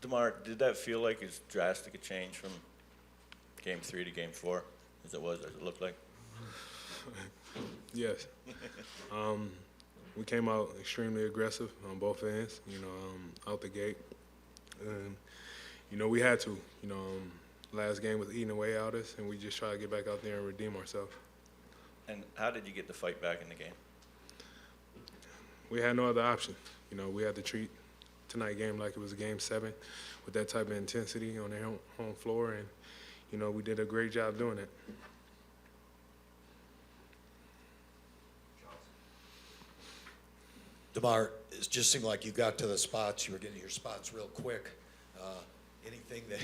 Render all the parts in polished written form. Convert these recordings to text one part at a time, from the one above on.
DeMar, did that feel like as drastic a change from Game 3 to Game 4 as it looked like? Yes. We came out extremely aggressive on both ends, out the gate. And, we had to. Last game was eating away at us, and we just tried to get back out there and redeem ourselves. And how did you get the fight back in the game? We had no other option. We had to treat tonight's game like it was a Game 7 with that type of intensity on their home floor, and, we did a great job doing it. DeMar, it just seemed like you got to the spots. You were getting your spots real quick. Anything that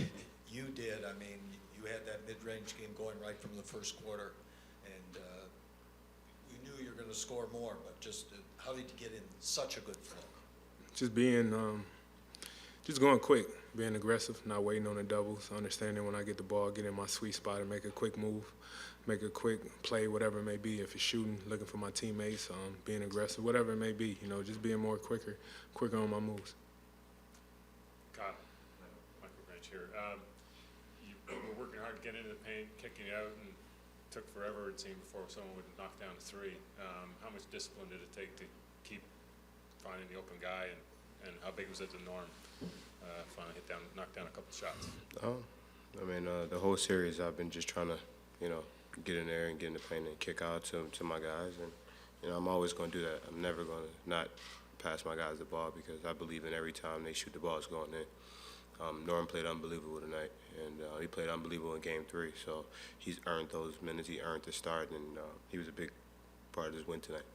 you did, I mean, you had that mid-range game going right from the first quarter, and we knew you were going to score more, but just how did you get in such a good flow? Just going quick, being aggressive, not waiting on the doubles, understanding when I get the ball, get in my sweet spot and make a quick move, make a quick play, whatever it may be. If it's shooting, looking for my teammates, being aggressive, whatever it may be, just being more quicker on my moves. Kyle, Michael Branch here. You were working hard to get into the paint, kicking it out, and took forever, it seemed, before someone would knock down a three. How much discipline did it take to keep finding the open guy, and how big was it to Norm finally knock down a couple shots? The whole series I've been just trying to, get in there and get in the paint and kick out to my guys, and I'm always going to do that. I'm never going to not pass my guys the ball because I believe in every time they shoot the ball, it's going in. Norm played unbelievable tonight, and he played unbelievable in Game 3, so he's earned those minutes. He earned the start, and he was a big part of this win tonight.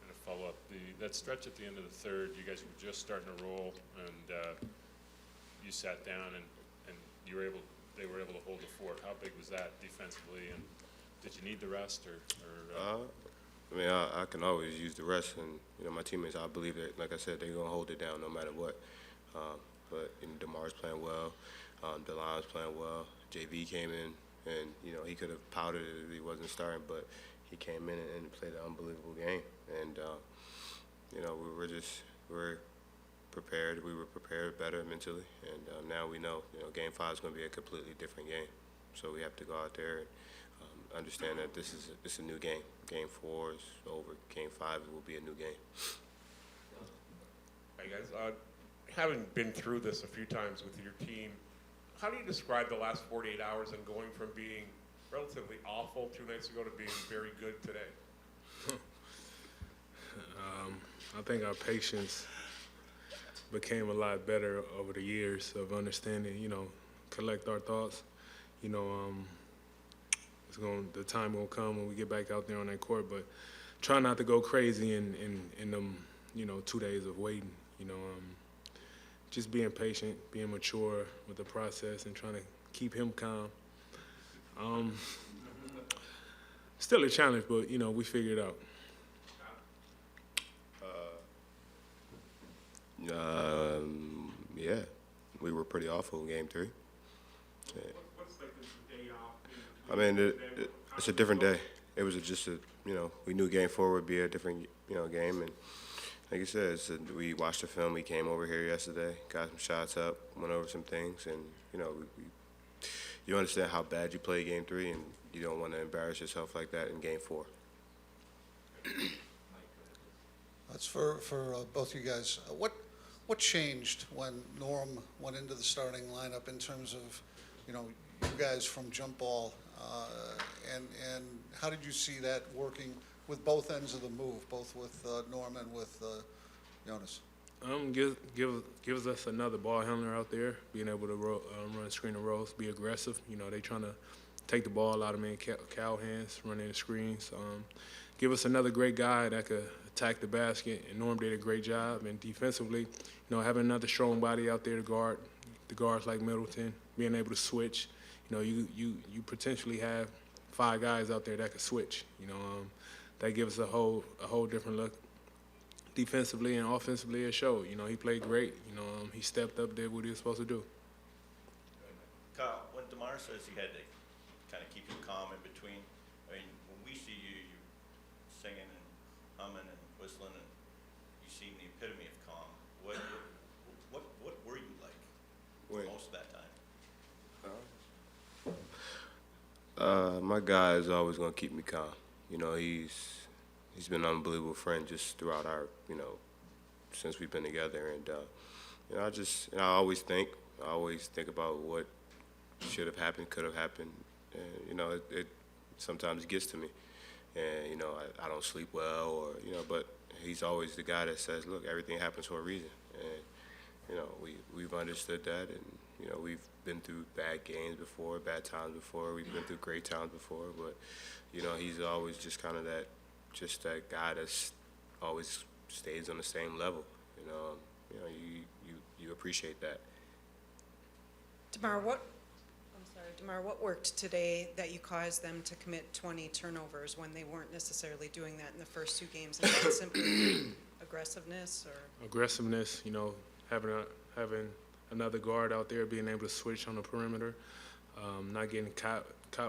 And a follow-up, that stretch at the end of the third, you guys were just starting to roll, and you sat down, and they were able to hold the fort. How big was that defensively, and did you need the rest, or I can always use the rest, and my teammates, I believe that, like I said, they're gonna hold it down no matter what. But DeMar's playing well, DeLon's playing well. JV came in, and he could have pouted if he wasn't starting, but he came in and played an unbelievable game. And we're prepared. We were prepared better mentally, and now we know Game 5 is going to be a completely different game. So we have to go out there and understand that this is a new game. Game 4 is over. Game 5 will be a new game. Hey guys, having been through this a few times with your team, how do you describe the last 48 hours and going from being relatively awful 2 nights ago to being very good today? I think our patience became a lot better over the years of understanding, collect our thoughts. The time will come when we get back out there on that court, but try not to go crazy in them, 2 days of waiting. Just being patient, being mature with the process, and trying to keep him calm. Still a challenge, but we figured it out. Yeah, we were pretty awful in Game 3. Yeah. What's like this day off? It's a different day. It was just we knew Game 4 would be a different, game, and like you said, we watched the film. We came over here yesterday, got some shots up, went over some things, and you understand how bad you play Game 3, and you don't want to embarrass yourself like that in Game 4. That's for both you guys. What changed when Norm went into the starting lineup in terms of, you guys from jump ball, and how did you see that working with both ends of the move, both with Norm and with Jonas? Gives us another ball handler out there, being able to run screen and rolls, be aggressive. They trying to take the ball out of me in Cal hands, running the screens. Give us another great guy that could attack the basket, and Norm did a great job. And defensively, having another strong body out there to guard the guards like Middleton, being able to switch. You potentially have 5 guys out there that could switch. That gives us a whole different look. Defensively and offensively, it showed. He played great. He stepped up, did what he was supposed to do. Kyle, when DeMar says he had to kind of keep you calm in between, when we see you singing and humming and whistling, and you seem the epitome of calm. What were you like my guy is always going to keep me calm. You know, he's been an unbelievable friend just throughout our, you know, since we've been together. And, you know, I always think about what should have happened, could have happened. And, you know, it sometimes gets to me. And, you know, I don't sleep well or, you know, but he's always the guy that says, look, everything happens for a reason. And, you know, we've understood that. And, you know, we've been through bad games before, bad times before. We've been through great times before. But, you know, he's always just kind of that guy that's always stays on the same level. You know, you appreciate that. DeMar, what worked today that you caused them to commit 20 turnovers when they weren't necessarily doing that in the first 2 games? Is that simply aggressiveness or? Aggressiveness, you know, having another guard out there, being able to switch on the perimeter, not getting caught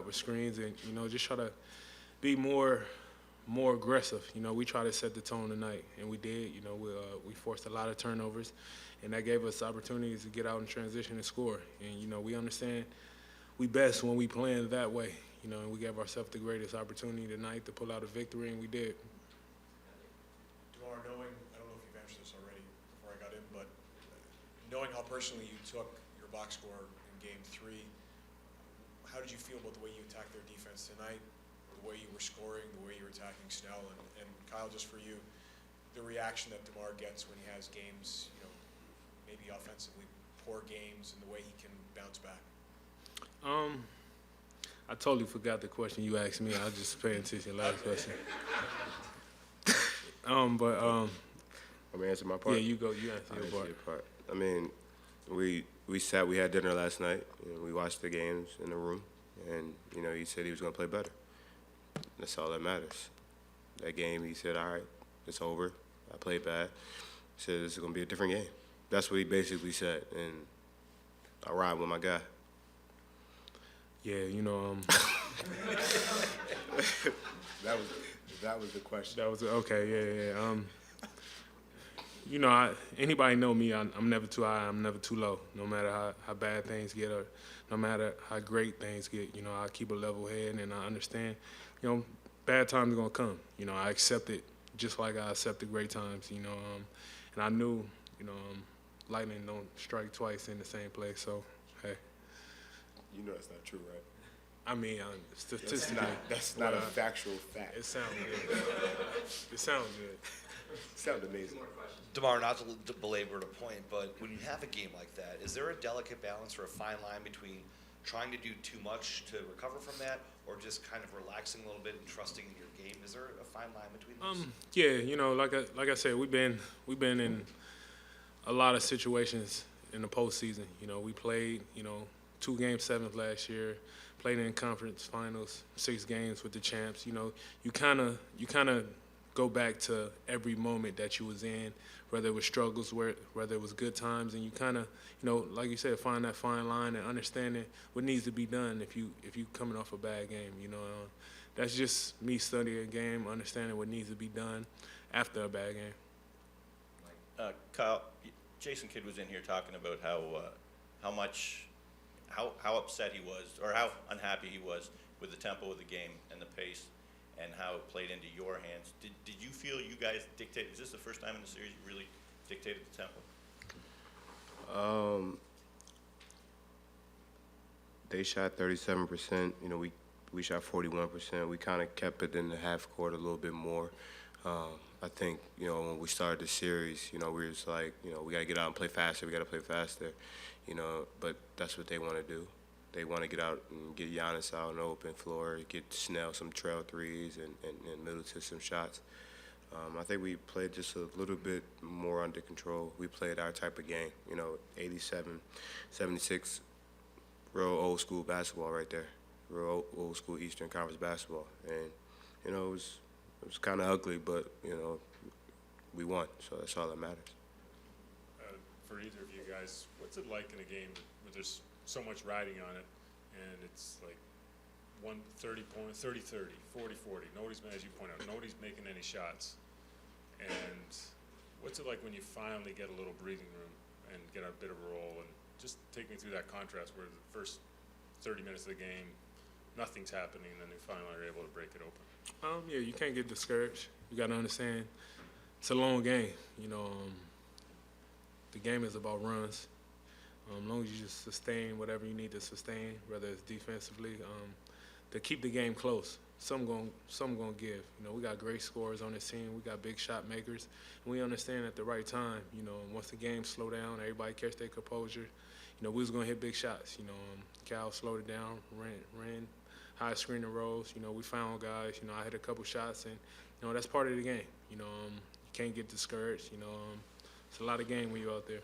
with screens, and, you know, just try to be more aggressive. You know, we try to set the tone tonight, and we did. You know, we forced a lot of turnovers, and that gave us opportunities to get out in transition and score. And, you know, we understand we best when we playing that way. You know, and we gave ourselves the greatest opportunity tonight to pull out a victory, and we did. DeMar, knowing, I don't know if you've answered this already before I got in, but knowing how personally you took your box score in Game 3, how did you feel about the way you attacked their defense tonight, the way you were scoring, the way you were attacking Snell, and Kyle, just for you, the reaction that DeMar gets when he has games, you know, maybe offensively poor games, and the way he can bounce back? I totally forgot the question you asked me. I was just paying attention to the last question. Want me to answer my part? Yeah, you go. You answer your part. I mean, we had dinner last night, and we watched the games in the room, and, you know, he said he was going to play better. That's all that matters. That game, he said, all right, it's over. I played bad. He said, this is going to be a different game. That's what he basically said, and I ride with my guy. Yeah, you know, That was the question. that was okay. Yeah. You know, anybody know me? I'm never too high. I'm never too low. No matter how bad things get, or no matter how great things get, you know, I keep a level head, and I understand. You know, bad times are gonna come. You know, I accept it just like I accept the great times. You know, and I knew, you know, lightning don't strike twice in the same place. So, hey. You know that's not true, right? I mean, statistically, That's not a factual fact. it sounds good. It sounds good. Sounds amazing. DeMar, not to belabor the point, but when you have a game like that, is there a delicate balance or a fine line between trying to do too much to recover from that, or just kind of relaxing a little bit and trusting in your game? Is there a fine line between those? Yeah, you know, like I said, we've been in a lot of situations in the postseason. You know, we played, you know, 2 Game 7s last year, played in conference finals, 6 games with the champs. You know, you kind of go back to every moment that you was in, whether it was struggles, whether it was good times, and you kind of, you know, like you said, find that fine line and understanding what needs to be done if you coming off a bad game. You know, that's just me studying a game, understanding what needs to be done after a bad game. Kyle, Jason Kidd was in here talking about how upset he was, or how unhappy he was with the tempo of the game and the pace, and how it played into your hands. Did you feel you guys dictated? Is this the first time in the series you really dictated the tempo? They shot 37%. You know, we shot 41%. We kind of kept it in the half court a little bit more. I think, you know, when we started the series, you know, we were just like, you know, we got to get out and play faster. We got to play faster, you know. But that's what they want to do. They want to get out and get Giannis out on the open floor, get Snell some trail threes, and Middleton some shots. I think we played just a little bit more under control. We played our type of game, you know, 87, 76, real old school basketball right there, real old school Eastern Conference basketball. And, you know, it was kind of ugly, but, you know, we won, so that's all that matters. For either of you guys, what's it like in a game where there's so much riding on it, and it's like 30 points, 30-30, 40-40. Nobody's, as you point out, nobody's making any shots. And what's it like when you finally get a little breathing room and get a bit of a roll? And just take me through that contrast where the first 30 minutes of the game, nothing's happening, and then they finally are able to break it open. Yeah, you can't get discouraged. You got to understand it's a long game. You know, the game is about runs. As long as you just sustain whatever you need to sustain, whether it's defensively, to keep the game close. Some gonna give. You know, we got great scorers on this team. We got big shot makers. And we understand at the right time, you know, once the game slow down, everybody catch their composure. You know, we was gonna hit big shots. You know, Cal slowed it down, ran high screen and rolls. You know, we found guys. You know, I hit a couple shots, and you know that's part of the game. You know, you can't get discouraged. You know, it's a lot of game when you're out there.